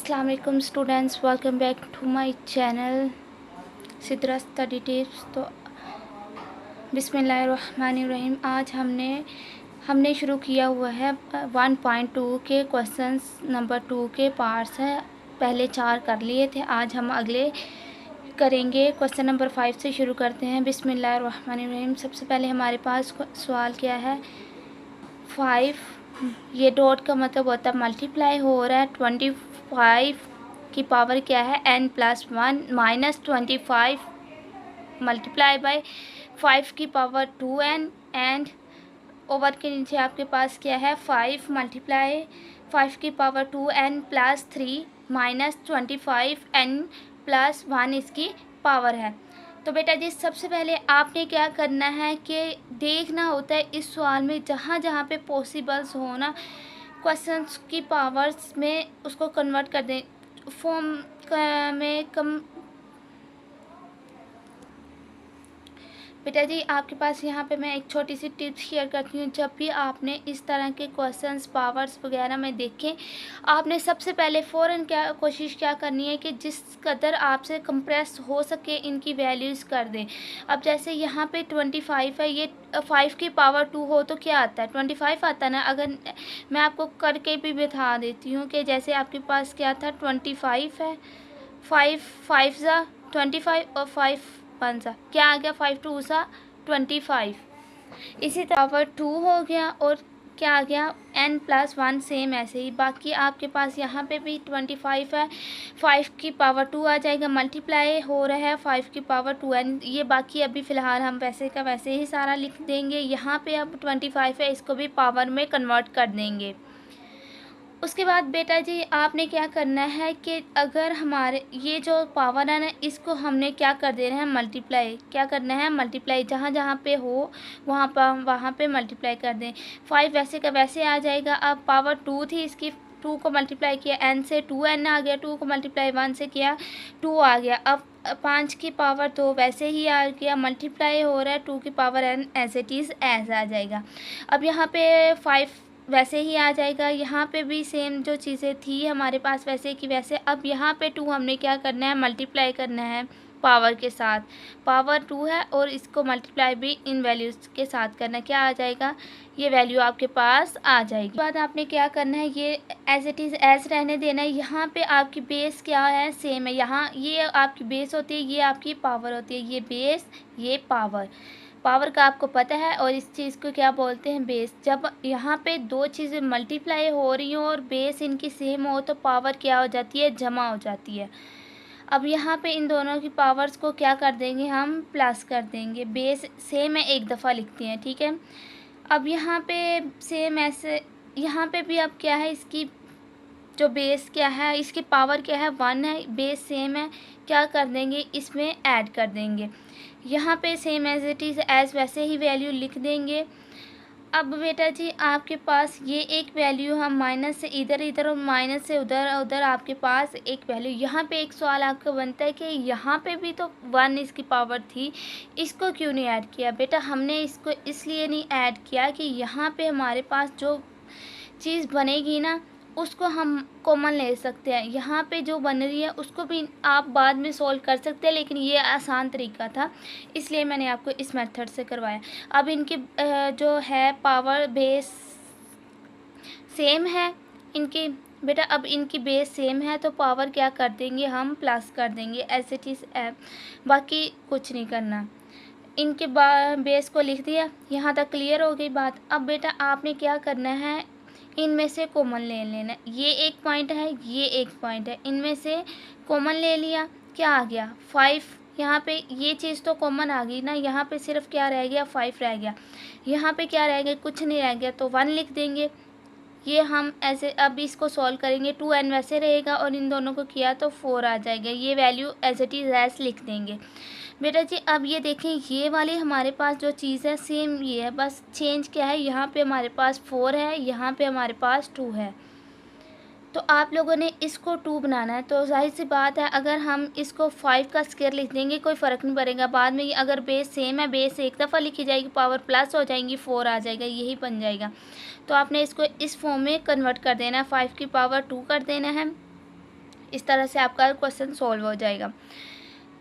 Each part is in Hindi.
अस्सलाम वालेकुम students, welcome back to my channel Sidra study tips. तो बिस्मिल्लाहिर्रहमानिर्रहीम। आज हमने शुरू किया हुआ है 1.2 के क्वेश्चंस नंबर 2 के पार्ट्स हैं। पहले 4 कर लिए थे, आज हम अगले करेंगे। क्वेश्चन नंबर 5 से शुरू करते हैं। बिस्मिल्लाहिर्रहमानिर्रहीम। सबसे पहले हमारे पास सवाल क्या है, 5, ये डॉट का मतलब होता है मल्टीप्लाई हो रहा है। 25 की पावर क्या है, n+1 -25 मल्टीप्लाई बाय 5 की पावर 2n एंड ओवर के नीचे आपके पास क्या है, 5 मल्टीप्लाई 5 की पावर 2n + 3 -25 n+1 इसकी पावर है। तो बेटा जी सबसे पहले आपने क्या करना है कि देखना होता है इस सवाल में जहाँ जहाँ पे पॉसिबल्स हो ना क्वेश्चंस की पावर्स में उसको कन्वर्ट कर दें फॉर्म में कम। बेटा जी आपके पास यहाँ पे मैं एक छोटी सी टिप्स शेयर करती हूँ। जब भी आपने इस तरह के क्वेश्चंस पावर्स वगैरह में देखें, आपने सबसे पहले फ़ौरन कोशिश क्या करनी है कि जिस कदर आपसे कंप्रेस हो सके इनकी वैल्यूज़ कर दें। अब जैसे यहाँ पे 25 है, ये 5 की पावर 2 हो तो क्या आता है, 25 आता है ना। अगर मैं आपको करके भी बता देती हूँ कि जैसे आपके पास क्या था, 25 है, 5 ज़ा 25 और 5 1 सा क्या आ गया, 5 2 सा 25। इसी तरह पावर 2 हो गया और क्या आ गया, n+1 सेम ऐसे ही। बाकी आपके पास यहाँ पे भी 25 है, 5 की पावर 2 आ जाएगा, मल्टीप्लाई हो रहा है 5 की पावर 2n। ये बाकी अभी फ़िलहाल हम वैसे का वैसे ही सारा लिख देंगे। यहाँ पे अब 25 है, इसको भी पावर में कन्वर्ट कर देंगे। उसके बाद बेटा जी आपने क्या करना है कि अगर हमारे ये जो पावर है ना, इसको हमने क्या कर देना है, मल्टीप्लाई। क्या करना है, मल्टीप्लाई। जहाँ जहाँ पे हो वहाँ पे मल्टीप्लाई कर दें। 5 वैसे का वैसे आ जाएगा। अब पावर 2 थी, इसकी 2 को मल्टीप्लाई किया n से 2n आ गया, 2 को मल्टीप्लाई 1 से किया 2 आ गया। अब 5 की पावर 2 वैसे ही आ गया, मल्टीप्लाई हो रहा है 2 की power n as it is ऐसा आ जाएगा। अब यहाँ पे 5 वैसे ही आ जाएगा, यहाँ पे भी सेम जो चीज़ें थी हमारे पास वैसे की वैसे। अब यहाँ पे 2 हमने क्या करना है, मल्टीप्लाई करना है पावर के साथ। पावर 2 है और इसको मल्टीप्लाई भी इन वैल्यूज़ के साथ करना है। क्या आ जाएगा, ये वैल्यू आपके पास आ जाएगी। बाद आपने क्या करना है, ये एज इट इज़ ऐसे रहने देना है। यहाँ पे आपकी बेस क्या है, सेम है। यहाँ ये आपकी बेस होती है, ये आपकी पावर होती है। ये बेस, ये पावर का आपको पता है। और इस चीज़ को क्या बोलते हैं, बेस। जब यहाँ पे दो चीज़ें मल्टीप्लाई हो रही हो और बेस इनकी सेम हो तो पावर क्या हो जाती है, जमा हो जाती है। अब यहाँ पे इन दोनों की पावर्स को क्या कर देंगे, हम प्लस कर देंगे। बेस सेम है, एक दफ़ा लिखते हैं, ठीक है। अब यहाँ पे सेम ऐसे, यहाँ पे भी अब क्या है, इसकी जो बेस क्या है, इसकी पावर क्या है, 1 है, बेस सेम है। क्या कर देंगे, इसमें ऐड कर देंगे। यहाँ पे same as it is as वैसे ही वैल्यू लिख देंगे। अब बेटा जी आपके पास ये एक वैल्यू हम माइनस से इधर इधर और माइनस से उधर उधर, आपके पास एक वैल्यू। यहाँ पे एक सवाल आपका बनता है कि यहाँ पे भी तो 1 इसकी पावर थी, इसको क्यों नहीं ऐड किया। बेटा हमने इसको इसलिए नहीं ऐड किया कि यहाँ पे हमारे पास जो चीज़ बनेगी ना उसको हम कॉमन ले सकते हैं। यहाँ पे जो बन रही है उसको भी आप बाद में सॉल्व कर सकते हैं, लेकिन ये आसान तरीका था इसलिए मैंने आपको इस मेथड से करवाया। अब इनकी जो है पावर बेस सेम है इनकी। बेटा अब इनकी बेस सेम है तो पावर क्या कर देंगे, हम प्लस कर देंगे एज इट इज़। बाकी कुछ नहीं करना, इनके बेस को लिख दिया। यहाँ तक क्लियर हो गई बात। अब बेटा आपने क्या करना है, इनमें से कॉमन ले लेना। ये एक पॉइंट है, ये एक पॉइंट है, इनमें से कॉमन ले लिया। क्या आ गया, 5। यहाँ पे ये चीज़ तो कॉमन आ गई ना, यहाँ पे सिर्फ क्या रह गया, 5 रह गया। यहाँ पे क्या रह गया, कुछ नहीं रह गया तो 1 लिख देंगे। ये हम ऐसे अब इसको सॉल्व करेंगे, 2n वैसे रहेगा और इन दोनों को किया तो 4 आ जाएगा। ये वैल्यू एज इट इज़ ऐस लिख देंगे। बेटा जी अब ये देखें, ये वाली हमारे पास जो चीज़ है सेम ये है, बस चेंज क्या है, यहाँ पे हमारे पास 4 है, यहाँ पे हमारे पास 2 है। तो आप लोगों ने इसको 2 बनाना है। तो जाहिर सी बात है अगर हम इसको 5 का स्क्वायर लिख देंगे कोई फ़र्क नहीं पड़ेगा। बाद में अगर बेस सेम है, बेस एक दफ़ा लिखी जाएगी, पावर प्लस हो जाएंगी, 4 आ जाएगा, यही बन जाएगा। तो आपने इसको इस फॉर्म में कन्वर्ट कर देना है, 5 की पावर 2 कर देना है। इस तरह से आपका क्वेश्चन सॉल्व हो जाएगा।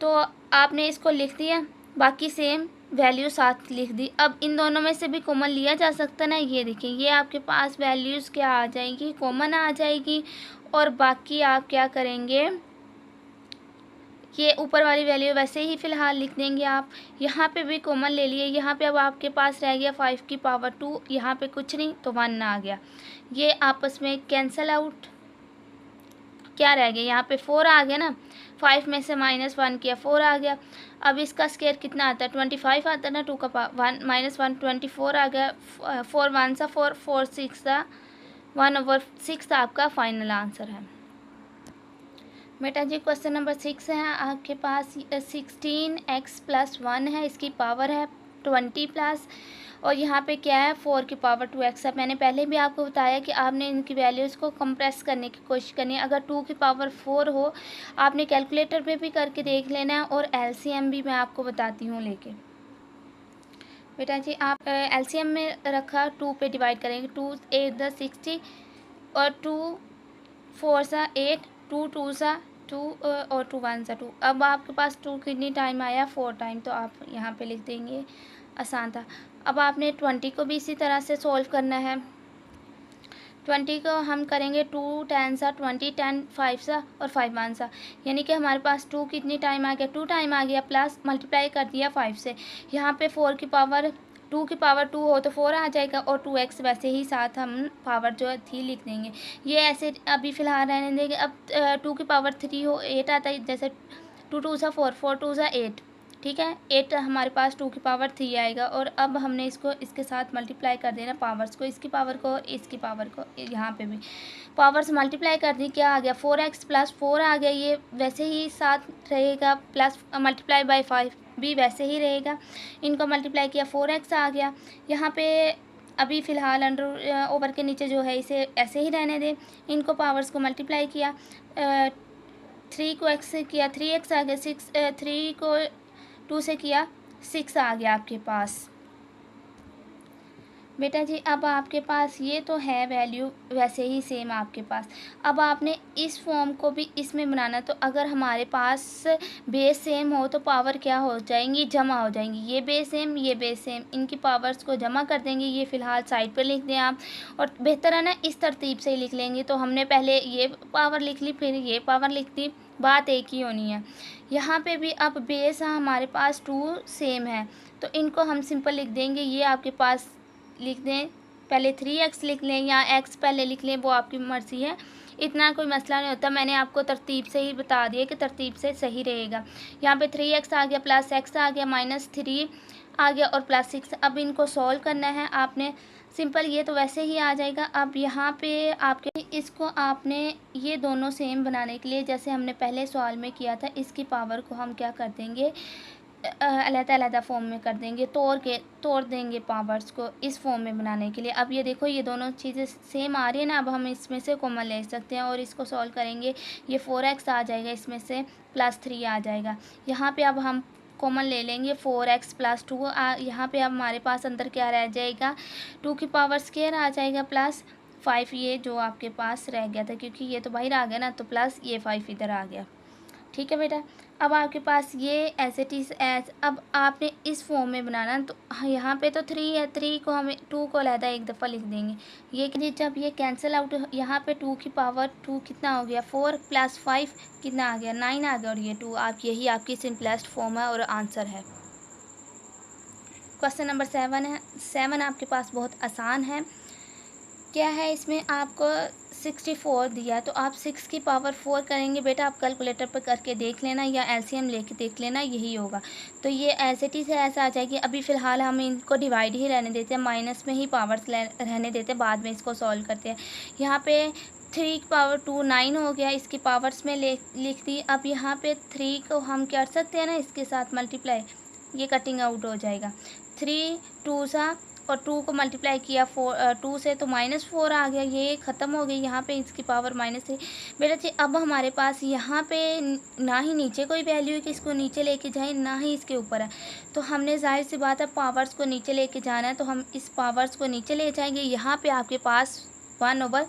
तो आपने इसको लिख दिया, बाकी सेम वैल्यू साथ लिख दी। अब इन दोनों में से भी कॉमन लिया जा सकता ना, ये देखिए ये आपके पास वैल्यूज़ क्या आ जाएंगी, कॉमन आ जाएगी। और बाकी आप क्या करेंगे, ये ऊपर वाली वैल्यू वैसे ही फ़िलहाल लिख देंगे आप। यहाँ पे भी कॉमन ले लिए, यहाँ पे अब आपके पास रह गया 5 की पावर 2, यहाँ पे कुछ नहीं तो 1 आ गया। ये आपस में कैंसल आउट, क्या रह गया, यहाँ पे 4 आ गया ना, 5 में से -1 किया 4 आ गया। अब इसका स्क्वायर कितना आता है, 25 आता है ना, 2 का पावर 1 -1 24 आ गया। 4 1 सा 4 4 6 सा 1/6 आपका फाइनल आंसर है। बेटा जी क्वेश्चन नंबर 6 है आपके पास 16x + 1 है, इसकी पावर है 20+, और यहाँ पे क्या है 4 की पावर 2x है। मैंने पहले भी आपको बताया कि आपने इनकी वैल्यूज़ को कंप्रेस करने की कोशिश करनी है। अगर 2 की पावर 4 हो आपने कैलकुलेटर पे भी करके देख लेना है, और एलसीएम भी मैं आपको बताती हूँ लेके। बेटा जी आप एलसीएम में रखा 2 पे डिवाइड करेंगे, 2 8 × 60 और 2 4 सा 8, 2 2 सा 2 और 2 1 सा 2। अब आपके पास 2 कितनी टाइम आया, 4 टाइम, तो आप यहाँ पे लिख देंगे, आसान था। अब आपने 20 को भी इसी तरह से सॉल्व करना है। 20 को हम करेंगे 2 10 सा 20, 10 5 सा और 5 1 सा, यानी कि हमारे पास 2 कितनी टाइम आ गया, 2 टाइम आ गया, प्लस मल्टीप्लाई कर दिया 5 से। यहाँ पे 4 की पावर 2 की पावर 2 हो तो 4 आ जाएगा, और 2x वैसे ही साथ हम पावर जो थी लिख देंगे। ये ऐसे अभी फ़िलहाल रहने देंगे। अब 2 की पावर 3 हो 8 आता है, जैसे 2 2 सा 4 4 2 सा 8, ठीक है, 8 हमारे पास 2 की पावर 3 आएगा। और अब हमने इसको इसके साथ मल्टीप्लाई कर देना, पावर्स को, इसकी पावर को इसकी पावर को, यहाँ पे भी पावर्स मल्टीप्लाई कर दी, क्या आ गया 4x + 4 आ गया। ये वैसे ही साथ रहेगा, प्लस मल्टीप्लाई बाय 5 भी वैसे ही रहेगा। इनको मल्टीप्लाई किया 4x आ गया। यहाँ पे अभी फ़िलहाल अंडर ओवर के नीचे जो है इसे ऐसे ही रहने दें। इनको पावर्स को मल्टीप्लाई किया, 3 को x से किया 3x आ गया, 6 3 को 2 से किया 6 आ गया आपके पास। बेटा जी अब आपके पास ये तो है वैल्यू वैसे ही सेम आपके पास। अब आपने इस फॉर्म को भी इसमें बनाना, तो अगर हमारे पास बेस सेम हो तो पावर क्या हो जाएंगी, जमा हो जाएंगी। ये बेस सेम, ये बेस सेम, इनकी पावर्स को जमा कर देंगे। ये फ़िलहाल साइड पर लिख दें आप, और बेहतर है ना इस तरतीब से ही लिख लेंगे। तो हमने पहले ये पावर लिख ली, फिर ये पावर लिख दी, बात एक ही होनी है। यहाँ पे भी अब बेस हमारे पास 2 सेम है, तो इनको हम सिंपल लिख देंगे। ये आपके पास लिख दें, पहले 3x लिख लें या x पहले लिख लें, वो आपकी मर्ज़ी है, इतना कोई मसला नहीं होता। मैंने आपको तरतीब से ही बता दिया कि तरतीब से सही रहेगा। यहाँ पे 3x आ गया, प्लस x आ गया, -3 आ गया और +6। अब इनको सॉल्व करना है आपने, सिंपल, ये तो वैसे ही आ जाएगा। अब यहाँ पे आपके इसको आपने ये दोनों सेम बनाने के लिए, जैसे हमने पहले सवाल में किया था, इसकी पावर को हम क्या कर देंगे, अलग-अलग फॉर्म में कर देंगे, तोड़ देंगे पावर्स को इस फॉर्म में बनाने के लिए। अब ये देखो ये दोनों चीज़ें सेम आ रही है ना, अब हम इसमें से कॉमन ले सकते हैं और इसको सॉल्व करेंगे। ये 4x आ जाएगा, इसमें से +3 आ जाएगा। यहाँ पे अब हम कॉमन ले लेंगे 4x + 2 यहाँ पे अब हमारे पास अंदर क्या रह जाएगा, 2 की पावर स्क्वायर आ जाएगा, +5 ये जो आपके पास रह गया था, क्योंकि ये तो बाहर आ गया ना, तो प्लस ये 5 इधर आ गया। ठीक है बेटा, अब आपके पास ये एज इट इज़ एज, अब आपने इस फॉर्म में बनाना, तो यहाँ पे तो 3 है, 3 को हमें 2 को अलहदा एक दफ़ा लिख देंगे। ये कि जब ये कैंसिल आउट, यहाँ पे 2 की पावर 2 कितना हो गया, 4 + 5 कितना आ गया, 9 आ गया, और ये 2 आप, यही आपकी सिंपलेस्ट फॉर्म है और आंसर है। क्वेश्चन नंबर 7 है। 7 आपके पास बहुत आसान है। क्या है इसमें, आपको 64 दिया, तो आप 6 की पावर 4 करेंगे। बेटा आप कैलकुलेटर पर करके देख लेना या एलसीएम लेके देख लेना, यही होगा। तो ये एज इट इज़ ऐसा आ जाएगी। अभी फ़िलहाल हम इनको डिवाइड ही रहने देते हैं, माइनस में ही पावर्स रहने देते हैं, बाद में इसको सॉल्व करते हैं। यहाँ पे 3 की पावर 2 9 हो गया, इसकी पावर्स में लिख दी। अब यहाँ पे 3 को हम कर सकते हैं ना इसके साथ मल्टीप्लाई, ये कटिंग आउट हो जाएगा। 3 2 सा और 2 को मल्टीप्लाई किया 2 से, तो -4 आ गया, ये ख़त्म हो गई। यहाँ पे इसकी पावर -3। बेटा जी अब हमारे पास यहाँ पे ना ही नीचे कोई वैल्यू है कि इसको नीचे लेके जाएं, ना ही इसके ऊपर है, तो हमने जाहिर सी बात है पावर्स को नीचे लेके जाना है, तो हम इस पावर्स को नीचे ले जाएंगे। यहाँ पे आपके पास 1/,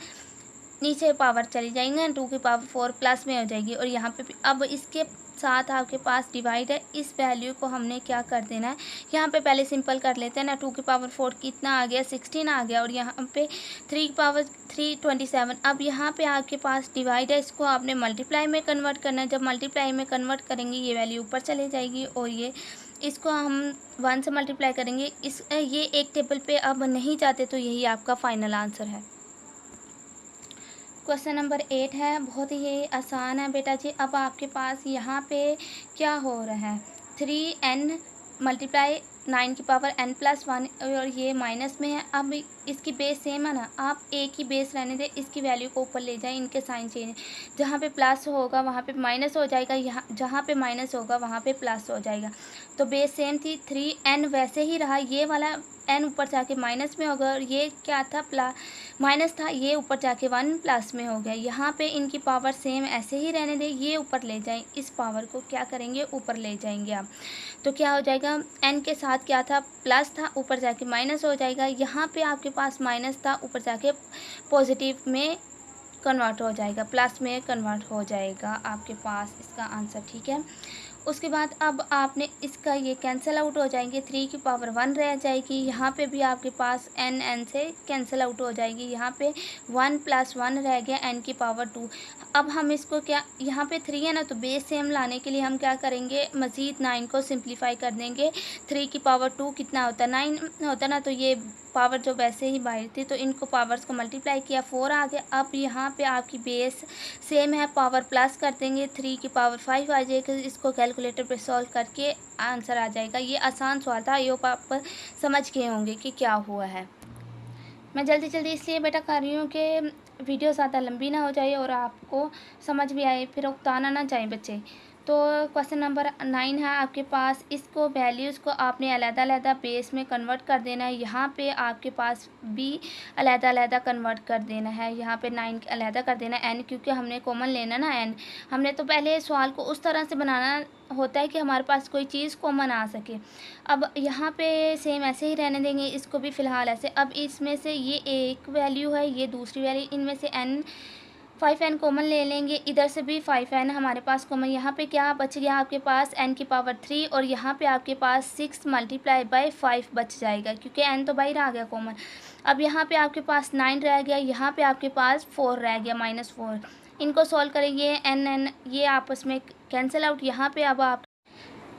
नीचे पावर चली जाएंगे, 2 की पावर 4 प्लस में हो जाएगी। और यहाँ पे भी अब इसके साथ आपके पास डिवाइड है, इस वैल्यू को हमने क्या कर देना है, यहाँ पे पहले सिंपल कर लेते हैं ना। 2 की पावर 4 कितना आ गया, 16 आ गया। और यहाँ पे 3 की पावर 3 27। अब यहाँ पे आपके पास डिवाइड है, इसको आपने मल्टीप्लाई में कन्वर्ट करना है। जब मल्टीप्लाई में कन्वर्ट करेंगे ये वैल्यू ऊपर चले जाएगी, और ये इसको हम 1 से मल्टीप्लाई करेंगे। ये एक टेबल पे अब नहीं जाते, तो यही आपका फाइनल आंसर है। क्वेश्चन नंबर 8 है, बहुत ही आसान है बेटा जी। अब आपके पास यहाँ पे क्या हो रहा है, 3n मल्टीप्लाई 9 की पावर n प्लस 1, और ये माइनस में है। अब इसकी बेस सेम है ना, आप एक ही बेस रहने दें, इसकी वैल्यू को ऊपर ले जाएं, इनके साइन चेंज, जहाँ पे प्लस होगा वहाँ पे माइनस हो जाएगा, यहाँ जहाँ पे माइनस होगा वहाँ पे प्लस हो जाएगा। तो बेस सेम थी, 3n वैसे ही रहा, ये वाला n ऊपर जाके माइनस में होगा, और ये क्या था, माइनस था, ये ऊपर जाके 1 प्लस में हो गया। यहाँ पे इनकी पावर सेम ऐसे ही रहने दें, ये ऊपर ले जाएं, इस पावर को क्या करेंगे, ऊपर ले जाएंगे आप। तो क्या हो जाएगा, n के साथ क्या था, प्लस था, ऊपर जाके माइनस हो जाएगा। यहाँ पे आपके पास माइनस था, ऊपर जाके पॉजिटिव में कन्वर्ट हो जाएगा, प्लस में कन्वर्ट हो जाएगा आपके पास इसका आंसर, ठीक है। उसके बाद अब आपने इसका ये कैंसिल आउट हो जाएंगे, 3 की पावर 1 रह जाएगी। यहाँ पे भी आपके पास n से कैंसिल आउट हो जाएगी, यहाँ पे 1 प्लस 1 रह गया, n की पावर 2। अब हम इसको क्या, यहाँ पे 3 है ना, तो बेस सेम लाने के लिए हम क्या करेंगे, मज़ीद 9 को सिंप्लीफाई कर देंगे। 3 की पावर 2 कितना होता है, 9 होता ना, तो ये पावर जो वैसे ही बाहर थी, तो इनको पावर्स को मल्टीप्लाई किया, 4 आ गया। अब यहाँ पे आपकी बेस सेम है, पावर प्लस कर देंगे, 3 की पावर 5 आ जाएगी। इसको कैलकुलेटर पे सॉल्व करके आंसर आ जाएगा। ये आसान सवाल था, ये आप समझ गए होंगे कि क्या हुआ है। मैं जल्दी जल्दी इसलिए बेटा कर रही हूँ कि वीडियो ज़्यादा लंबी ना हो जाए और आपको समझ भी आए, फिर उकताना ना चाहें बच्चे। तो क्वेश्चन नंबर 9 है आपके पास, इसको वैल्यूज़ को आपने अलग-अलग बेस में कन्वर्ट कर देना है। यहाँ पे आपके पास भी अलग-अलग कन्वर्ट कर देना है। यहाँ पे 9 अलग कर देना है, n क्योंकि हमने कॉमन लेना ना n। हमने तो पहले सवाल को उस तरह से बनाना होता है कि हमारे पास कोई चीज़ कॉमन आ सके। अब यहाँ पे सेम ऐसे ही रहने देंगे, इसको भी फ़िलहाल ऐसे। अब इसमें से ये एक वैल्यू है, ये दूसरी वैल्यू, इनमें से n 5n कॉमन ले लेंगे, इधर से भी 5n हमारे पास कॉमन। यहाँ पे क्या बच गया आपके पास, n की पावर 3, और यहाँ पे आपके पास 6 मल्टीप्लाई बाय 5 बच जाएगा, क्योंकि n तो बाहर आ गया कॉमन। अब यहाँ पे आपके पास 9 रह गया, यहाँ पे आपके पास 4 रह गया, -4। इनको सॉल्व करेंगे, n ये आपस में कैंसिल आउट। यहाँ पे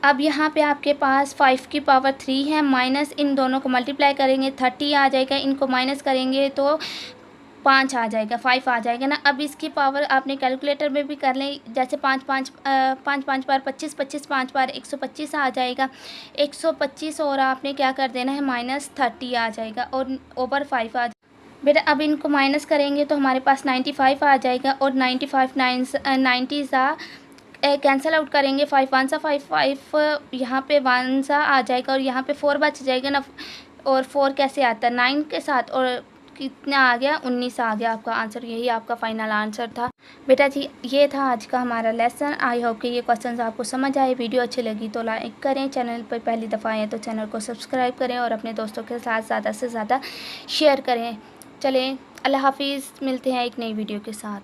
अब यहाँ पे आपके पास 5 की पावर 3 है, माइनस इन दोनों को मल्टीप्लाई करेंगे, 30 आ जाएगा। इनको माइनस करेंगे तो 5 आ जाएगा, 5 आ जाएगा ना। अब इसकी पावर आपने कैलकुलेटर में भी कर लें, जैसे 5 5 बार 25, 25 5 बार 125 आ जाएगा, 125। और आपने क्या कर देना है, -30 आ जाएगा, और ओवर 5 आ जाएगा बेटा। अब इनको माइनस करेंगे तो हमारे पास 95 आ जाएगा, और 95 90 सा कैंसिल आउट करेंगे, 5 1 सा 5 5 यहाँ पे 1 सा आ जाएगा, और यहाँ पे 4 बच जाएगा ना। और 4 कैसे आता है, 9 के साथ, और कितना आ गया, 19 आ गया आपका आंसर। यही आपका फाइनल आंसर था बेटा जी। ये था आज का हमारा लेसन। आई होप कि ये क्वेश्चंस आपको समझ आए। वीडियो अच्छी लगी तो लाइक करें, चैनल पर पहली दफ़ा आए तो चैनल को सब्सक्राइब करें, और अपने दोस्तों के साथ ज़्यादा से ज़्यादा शेयर करें। चलें, अल्लाह हाफिज़, मिलते हैं एक नई वीडियो के साथ।